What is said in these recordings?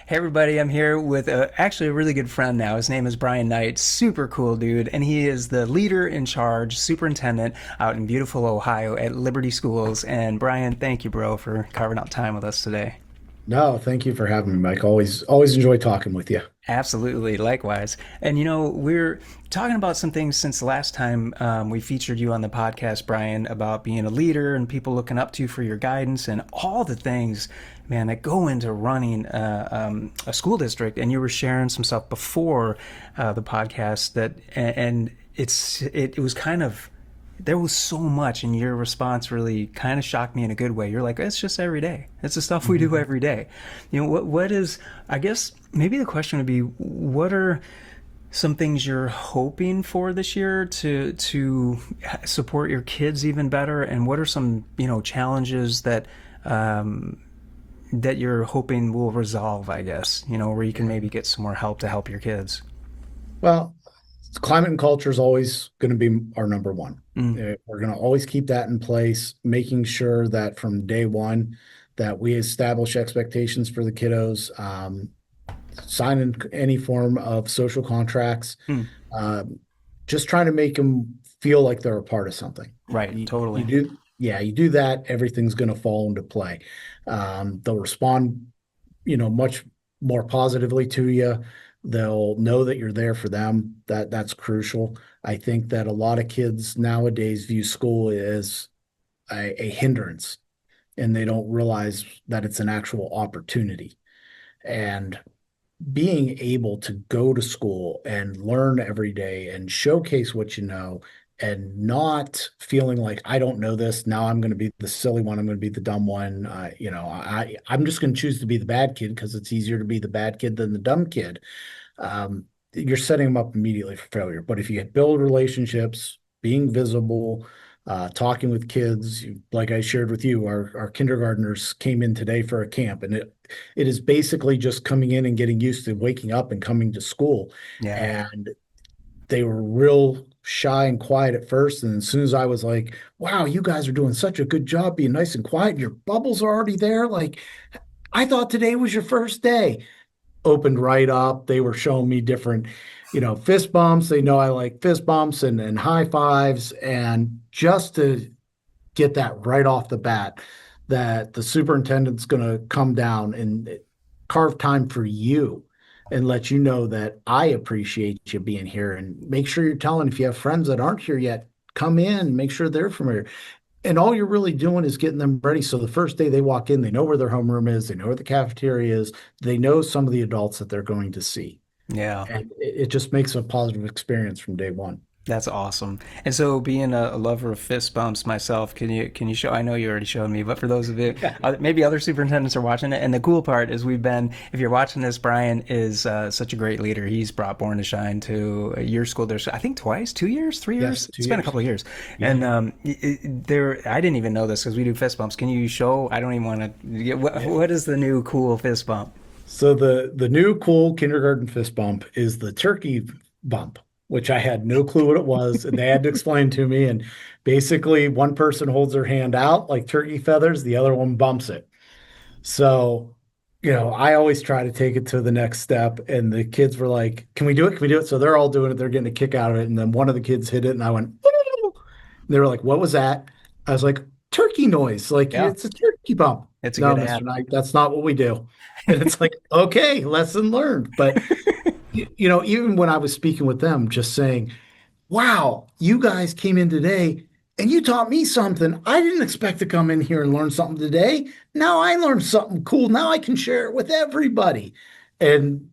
Hey everybody, I'm here with actually a really good friend now. His name is Brian Knight, super cool dude, and he is the leader in charge, superintendent out in beautiful Ohio at Liberty Schools. And Brian, thank you, bro, for carving out time with us today. No, thank you for having me, Mike. Always enjoy talking with you. Absolutely, likewise. And we're talking about some things since the last time we featured you on the podcast, Brian, about being a leader and people looking up to you for your guidance and all the things, man, that go into running a school district. And you were sharing some stuff before the podcast it was kind of there was so much, and your response really kind of shocked me in a good way. You're like, it's just every day. It's the stuff we do Mhm. every day. What is, I guess maybe the question would be, what are some things you're hoping for this year to support your kids even better, and what are some challenges that you're hoping will resolve, I guess, where you can maybe get some more help to help your kids. Well, climate and culture is always going to be our number one. Mm, We're going to always keep that in place, making sure that from day one that we establish expectations for the kiddos, signing any form of social contracts, mm, um, just trying to make them feel like they're a part of something. right, You totally. do, yeah, you do that, everything's going to fall into play. They'll respond much more positively to you. They'll know that you're there for them. That's crucial. I think that a lot of kids nowadays view school as a hindrance, and they don't realize that it's an actual opportunity. And being able to go to school and learn every day and showcase what you know and not feeling like I don't know this. Now I'm going to be the silly one. I'm going to be the dumb one. I'm just going to choose to be the bad kid because it's easier to be the bad kid than the dumb kid. You're setting them up immediately for failure. But if you build relationships, being visible, talking with kids, like I shared with you, our kindergartners came in today for a camp, and it is basically just coming in and getting used to waking up and coming to school. Yeah. And they were real shy and quiet at first. And as soon as I was like, wow, you guys are doing such a good job being nice and quiet, your bubbles are already there. Like, I thought today was your first day. Opened right up. They were showing me different, fist bumps. They know I like fist bumps and high fives. And just to get that right off the bat, that the superintendent's going to come down and carve time for you and let you know that I appreciate you being here, and make sure you're telling if you have friends that aren't here yet, come in, make sure they're familiar. And all you're really doing is getting them ready. So the first day they walk in, they know where their homeroom is, they know where the cafeteria is, they know some of the adults that they're going to see. Yeah. And it just makes a positive experience from day one. That's awesome. And so, being a lover of fist bumps myself, can you show? I know you already showed me, but for those of you, maybe other superintendents are watching it. And the cool part is, if you're watching this, Brian is such a great leader. He's brought Born to Shine to your school. There's, I think, twice, 2 years, 3 years. Yes, two It's been a years. couple of years. Yeah. And I didn't even know this because we do fist bumps. Can you show? I don't even want to. Yeah. What is the new cool fist bump? So the new cool kindergarten fist bump is the turkey bump, which I had no clue what it was, and they had to explain to me. And basically, one person holds their hand out like turkey feathers, the other one bumps it. So, I always try to take it to the next step. And the kids were like, "Can we do it? Can we do it?" So they're all doing it. They're getting a kick out of it. And then one of the kids hit it, and I went, "Ooh." And they were like, "What was that?" I was like, "Turkey noise. Like Yeah, it's a turkey bump." it's a No, good Mr. ad. Knight, that's not what we do. And it's like, okay, lesson learned. But even when I was speaking with them, just saying, wow, you guys came in today and you taught me something. I didn't expect to come in here and learn something today. Now I learned something cool. Now I can share it with everybody. And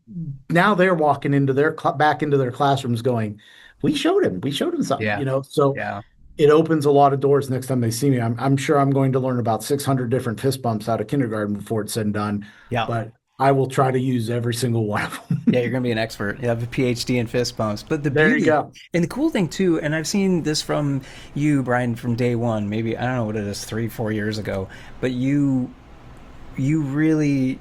now they're walking into back into their classrooms going, we showed him something, Yeah, So yeah, it opens a lot of doors next time they see me. I'm sure I'm going to learn about 600 different fist bumps out of kindergarten before it's said and done, yeah. but I will try to use every single one of Yeah, you're them. going to be an expert. You have a PhD in fist bumps. But the There you beauty go. and the cool thing too, and I've seen this from you, Brian, from day one. Maybe I don't know what it is, 3, 4 years ago, but you really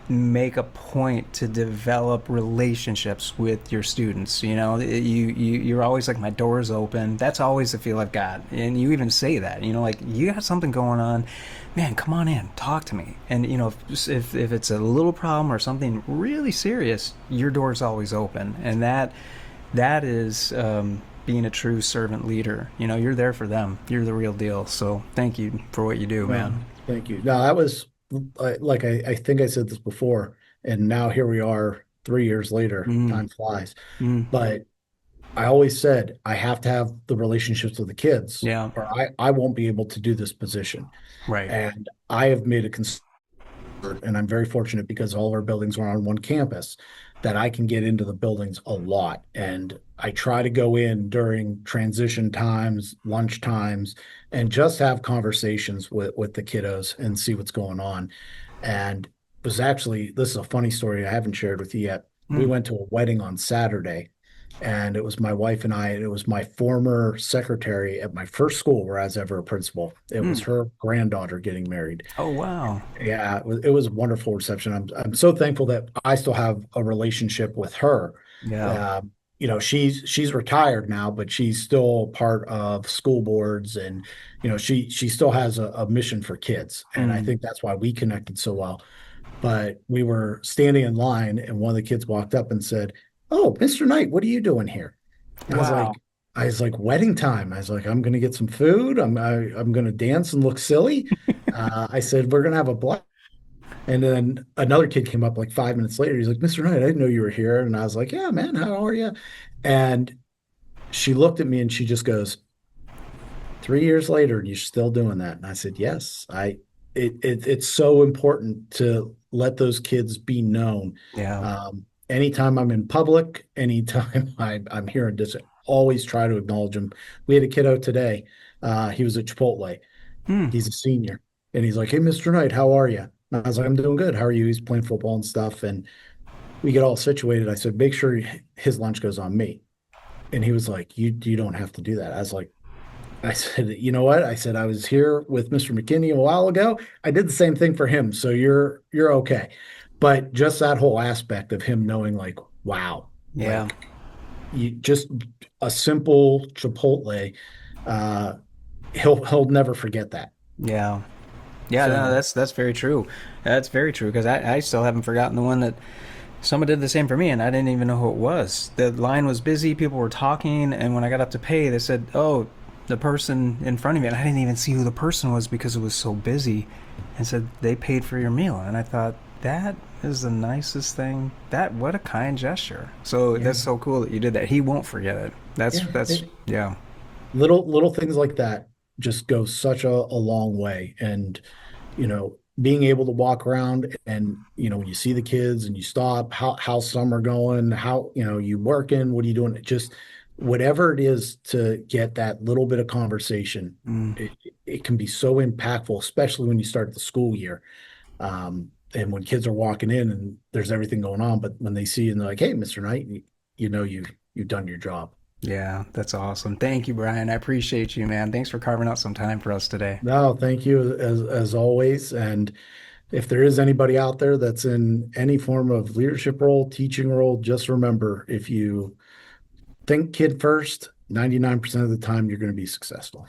make a point to develop relationships with your students. You know, you're always like, my door's open. That's always the feel I've got. And you even say that, you know, like, you got something going on, man, come on in, talk to me. And, you know, if it's a little problem or something really serious, your door's always open. And that is, being a true servant leader. You know, you're there for them. You're the real deal. So thank you for what you do, No, man. thank you. No, that was like I think I said this before, and now here we are 3 years later. Mm, Time flies. mm, But I always said I have to have the relationships with the kids, yeah, or I won't be able to do this position. right. And I have made a concern, and I'm very fortunate because all of our buildings are on one campus, that I can get into the buildings a lot. And I try to go in during transition times, lunch times, and just have conversations with the kiddos and see what's going on. And it was actually, this is a funny story I haven't shared with you yet. We Mm, went to a wedding on Saturday, and it was my wife and I, and it was my former secretary at my first school where I was ever a principal. It was mm. her granddaughter getting married. Oh, wow. Yeah, it was a wonderful reception. I'm so thankful that I still have a relationship with her. Yeah. Uh, she's retired now, but she's still part of school boards, and she still has a mission for kids, and I Mm, think that's why we connected so well. But we were standing in line, and one of the kids walked up and said, "Oh, Mr. Knight, what are you doing here?" And wow. I was like, wedding time. I was like, I'm gonna get some food. I'm gonna dance and look silly. I said, we're gonna have a blast. And then another kid came up like 5 minutes later. He's like, Mr. Knight, I didn't know you were here. And I was like, yeah, man, how are you? And she looked at me and she just goes, 3 years later, and you're still doing that. And I said, yes, it's so important to let those kids be known. Yeah. Anytime I'm in public, anytime I'm here in distance, always try to acknowledge them. We had a kiddo today. He was at Chipotle. Mm, He's a senior. And he's like, hey, Mr. Knight, how are you? And I was like, I'm doing good. How are you? He's playing football and stuff. And we get all situated. I said, make sure his lunch goes on me. And he was like, you don't have to do that. I said, you know what? I said, I was here with Mr. McKinney a while ago. I did the same thing for him. So you're okay. But just that whole aspect of him knowing, like, wow, yeah. like, you just a simple Chipotle, uh, he'll never forget that. Yeah. Yeah, no, So that's very true. That's very true because I still haven't forgotten the one that someone did the same for me and I didn't even know who it was. The line was busy, people were talking, and when I got up to pay, they said, "Oh, the person in front of me," and I didn't even see who the person was because it was so busy, and said they paid for your meal, and I thought that is the nicest thing. That what a kind gesture. So yeah, that's so cool that you did that. He won't forget it. yeah. That's yeah. Little things like that just go such a long way. And being able to walk around, and when you see the kids and you stop, how some are going, how you working, what are you doing, just whatever it is to get that little bit of conversation. Mm, It can be so impactful, especially when you start the school year. And when kids are walking in and there's everything going on, but when they see you and they're like, hey, Mr. Knight, you've done your job. yeah, that's awesome. Thank you, Brian. I appreciate you, man. Thanks for carving out some time for us today. No, thank you as always. And if there is anybody out there that's in any form of leadership role, teaching role, just remember, if you think kid first, 99% of the time you're going to be successful.